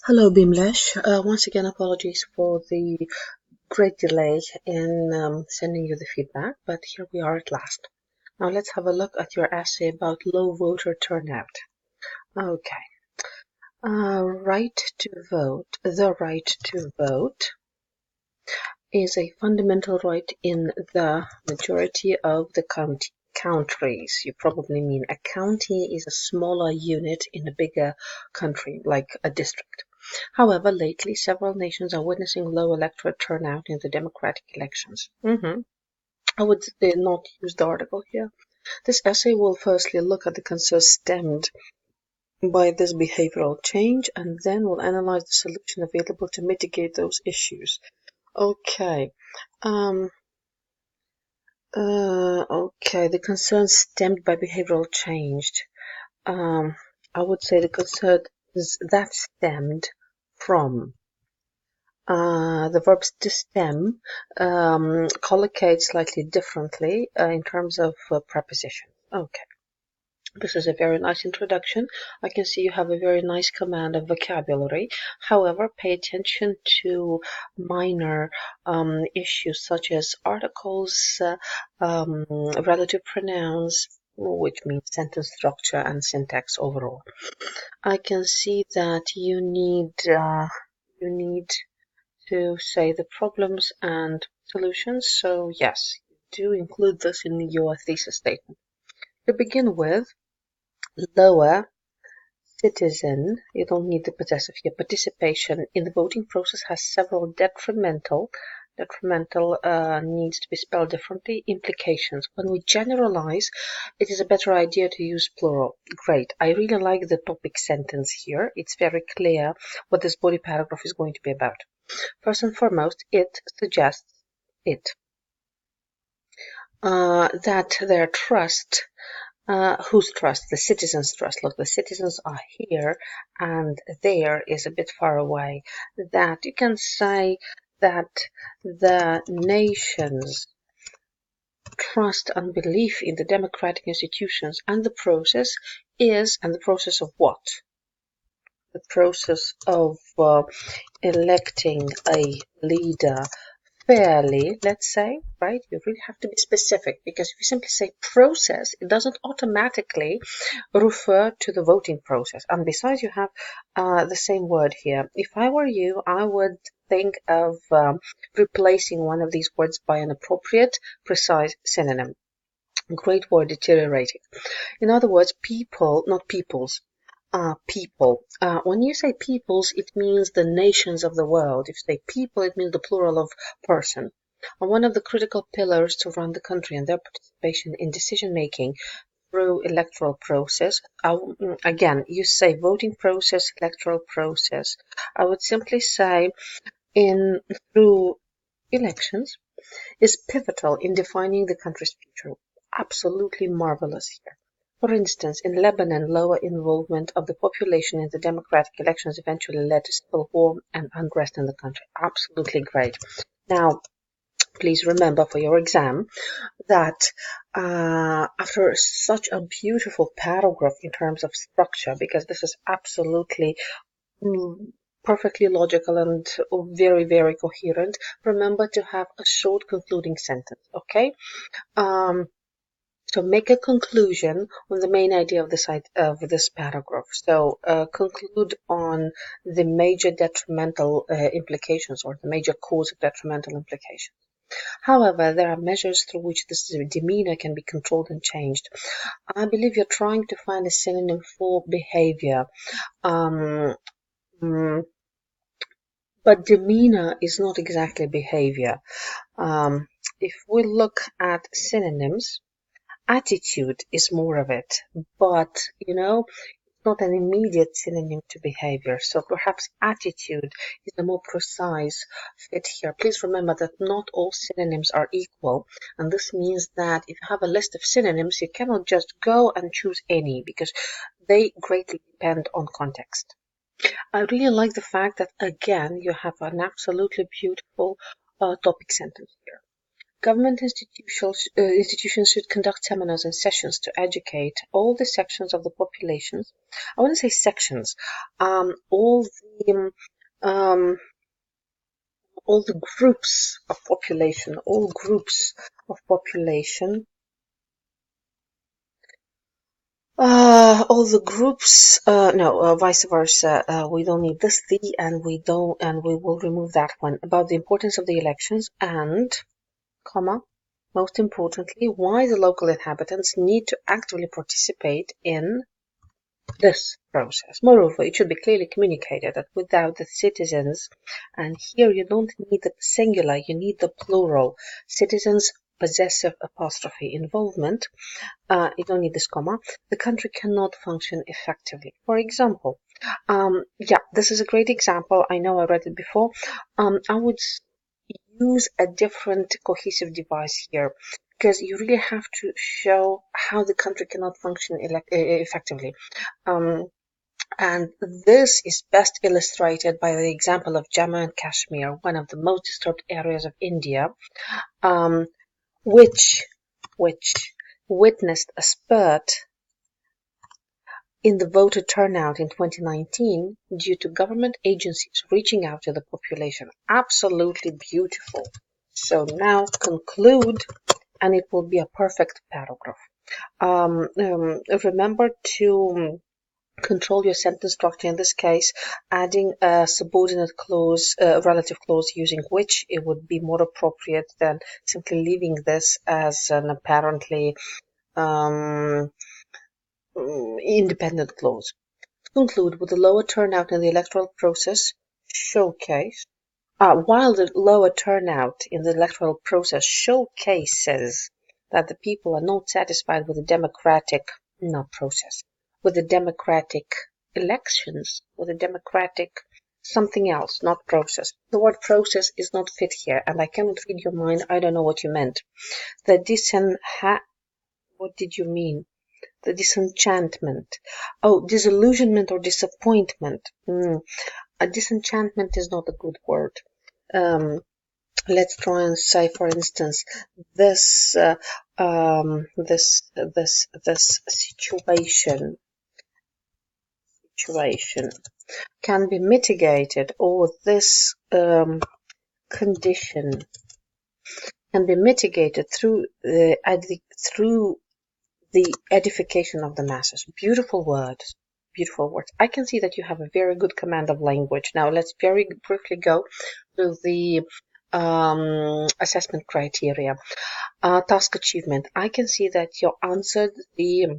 Hello, Bimlesh. Once again, apologies for the great delay in sending you the feedback, but here we are at last. Now let's have a look at your essay about low voter turnout. Okay. Right to vote. The right to vote is a fundamental right in the majority of the countries. You probably mean a county is a smaller unit in a bigger country, like a district. However, lately, several nations are witnessing low electoral turnout in the democratic elections. I would not use the article here. This essay will firstly look at the concerns stemmed by this behavioral change, and then we'll analyze the solution available to mitigate those issues. Okay. The concerns stemmed by behavioral change. I would say the concerns that stemmed from. The verbs to stem collocate slightly differently in terms of preposition. Okay. This is a very nice introduction. I can see you have a very nice command of vocabulary. However, pay attention to minor issues such as articles, relative pronouns, which means sentence structure and syntax overall. I can see that you need to say the problems and solutions. So yes, do include this in your thesis statement. To begin with, lower citizen, you don't need the possessive here, participation in the voting process has several detrimental needs to be spelled differently, implications. When we generalize, it is a better idea to use plural. Great. I really like the topic sentence here. It's very clear what this body paragraph is going to be about. First and foremost, it suggests that their trust, whose trust? The citizens' trust. Look, the citizens are here and there is a bit far away. That you can say that the nation's trust and belief in the democratic institutions and the process of what? The process of electing a leader fairly, let's say, right? You really have to be specific, because if you simply say process, it doesn't automatically refer to the voting process. And besides, you have the same word here. If I were you, I would think of replacing one of these words by an appropriate, precise synonym. Great word, deteriorating. In other words, people, not peoples, people. When you say peoples, it means the nations of the world. If you say people, it means the plural of person. And one of the critical pillars to run the country and their participation in decision making through electoral process. Again, you say voting process, electoral process. I would simply say through elections is pivotal in defining the country's future. Absolutely marvelous here. For instance, in Lebanon, lower involvement of the population in the democratic elections eventually led to civil war and unrest in the country. Absolutely great. Now, please remember for your exam that after such a beautiful paragraph in terms of structure, because this is absolutely perfectly logical and very, very coherent, remember to have a short concluding sentence, okay? So make a conclusion on the main idea of this paragraph. So conclude on the major detrimental implications, or the major cause of detrimental implications. However, there are measures through which this demeanor can be controlled and changed. I believe you're trying to find a synonym for behavior. But demeanor is not exactly behavior. If we look at synonyms, attitude is more of it, but it's not an immediate synonym to behavior. So perhaps attitude is the more precise fit here. Please remember that not all synonyms are equal, and this means that if you have a list of synonyms, you cannot just go and choose any, because they greatly depend on context. I really like the fact that, again, you have an absolutely beautiful topic sentence here. Government institutions should conduct seminars and sessions to educate all the sections of the population. I want to say sections. All the um, all the groups of population, all groups of population, all the groups, no, vice versa. We don't need this the, and we will remove that one about the importance of the elections and, comma, most importantly, why the local inhabitants need to actively participate in this process. Moreover, it should be clearly communicated that without the citizens, and here you don't need the singular, you need the plural, citizens possessive apostrophe involvement, you don't need this comma, the country cannot function effectively. For example, yeah, this is a great example. I know I read it before. I would use a different cohesive device here because you really have to show how the country cannot function effectively. And this is best illustrated by the example of Jammu and Kashmir, one of the most disturbed areas of India, um, which witnessed a spurt in the voter turnout in 2019 due to government agencies reaching out to the population. Absolutely beautiful. So now conclude, and it will be a perfect paragraph. Remember to control your sentence structure in this case, adding a subordinate clause, relative clause using which it would be more appropriate than simply leaving this as an apparently independent clause. To conclude, with the lower turnout in the electoral process showcase, while the lower turnout in the electoral process showcases that the people are not satisfied with the democratic, not process, with the democratic elections, with the democratic something else, not process. The word process is not fit here, and I cannot read your mind. I don't know what you meant. The what did you mean? The disenchantment. Oh, disillusionment or disappointment. A disenchantment is not a good word. Let's try and say, for instance, this situation can be mitigated, or this condition can be mitigated through the edification of the masses. Beautiful words. Beautiful words. I can see that you have a very good command of language. Now let's very briefly go to the assessment criteria. Task achievement. I can see that you answered the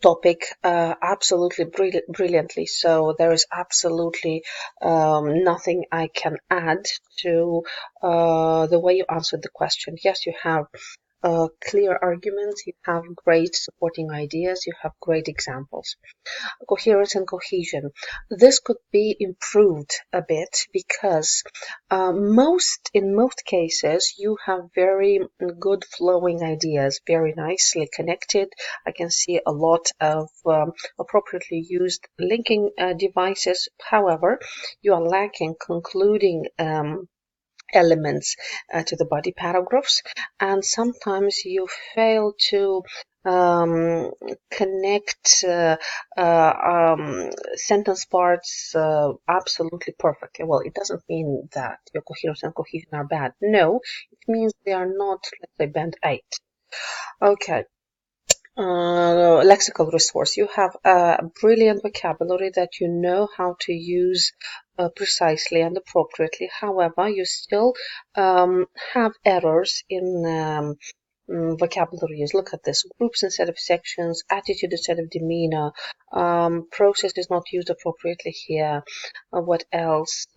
topic absolutely brilliantly. So there is absolutely nothing I can add to the way you answered the question. Yes, you have clear arguments, you have great supporting ideas, you have great examples. Coherence and cohesion. This could be improved a bit because in most cases you have very good flowing ideas, very nicely connected. I can see a lot of appropriately used linking devices. However, you are lacking concluding elements to the body paragraphs, and sometimes you fail to connect sentence parts absolutely perfectly. Well, it doesn't mean that your coherence and cohesion are bad. No, it means they are not, let's say, band 8. Okay. Lexical resource. You have a brilliant vocabulary that you know how to use precisely and appropriately. However, you still have errors in vocabularies. Look at this. Groups instead of sections, attitude instead of demeanor, process is not used appropriately here. What else?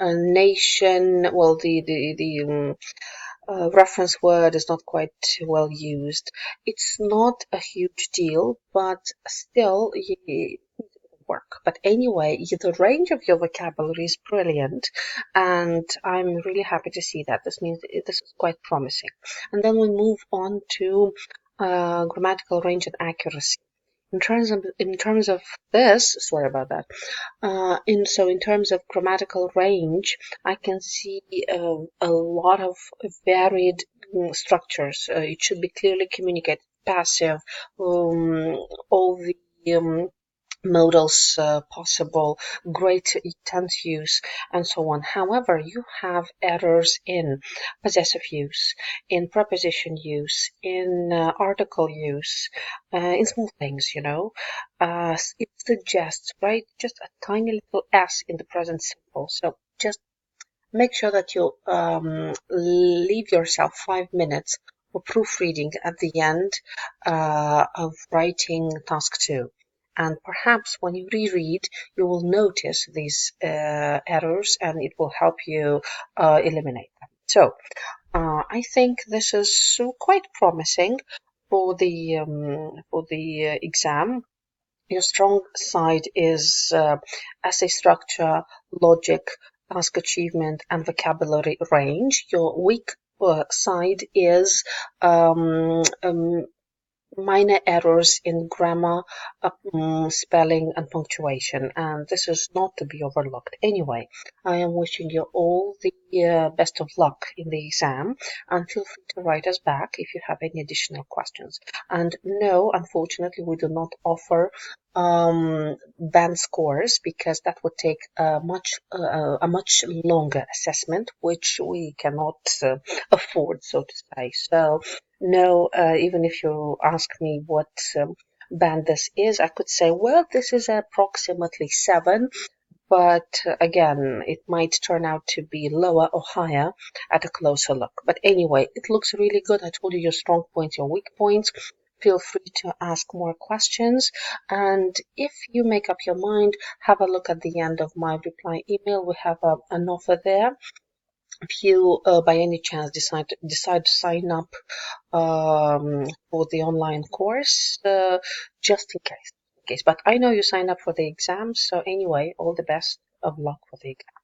Nation, well, the reference word is not quite well used. It's not a huge deal, but still, you work. But anyway, the range of your vocabulary is brilliant, and I'm really happy to see that. This means this is quite promising. And then we move on to grammatical range and accuracy. in terms of this, sorry about that. In terms of grammatical range, I can see a lot of varied structures. It should be clearly communicated, passive, all the modals possible, great tense use, and so on. However, you have errors in possessive use, in preposition use, in article use, in small things, you know. It suggests, right, just a tiny little s in the present simple. So just make sure that you leave yourself 5 minutes for proofreading at the end of writing task 2. And perhaps when you reread, you will notice these errors and it will help you eliminate them. So I think this is quite promising for the exam. Your strong side is essay structure, logic, task achievement, and vocabulary range. Your weak side is minor errors in grammar, spelling, and punctuation, and this is not to be overlooked. Anyway, I am wishing you all the best of luck in the exam, and feel free to write us back if you have any additional questions. And no, unfortunately, we do not offer band scores because that would take a much longer assessment, which we cannot afford, so to say. So no, even if you ask me what band this is, I could say, well, this is approximately 7, but again, it might turn out to be lower or higher at a closer look. But anyway, it looks really good. I told you your strong points, your weak points. Feel free to ask more questions. And if you make up your mind, have a look at the end of my reply email. We have an offer there. If you, by any chance, decide to sign up for the online course, just in case. But I know you signed up for the exam, so anyway, all the best of luck for the exam.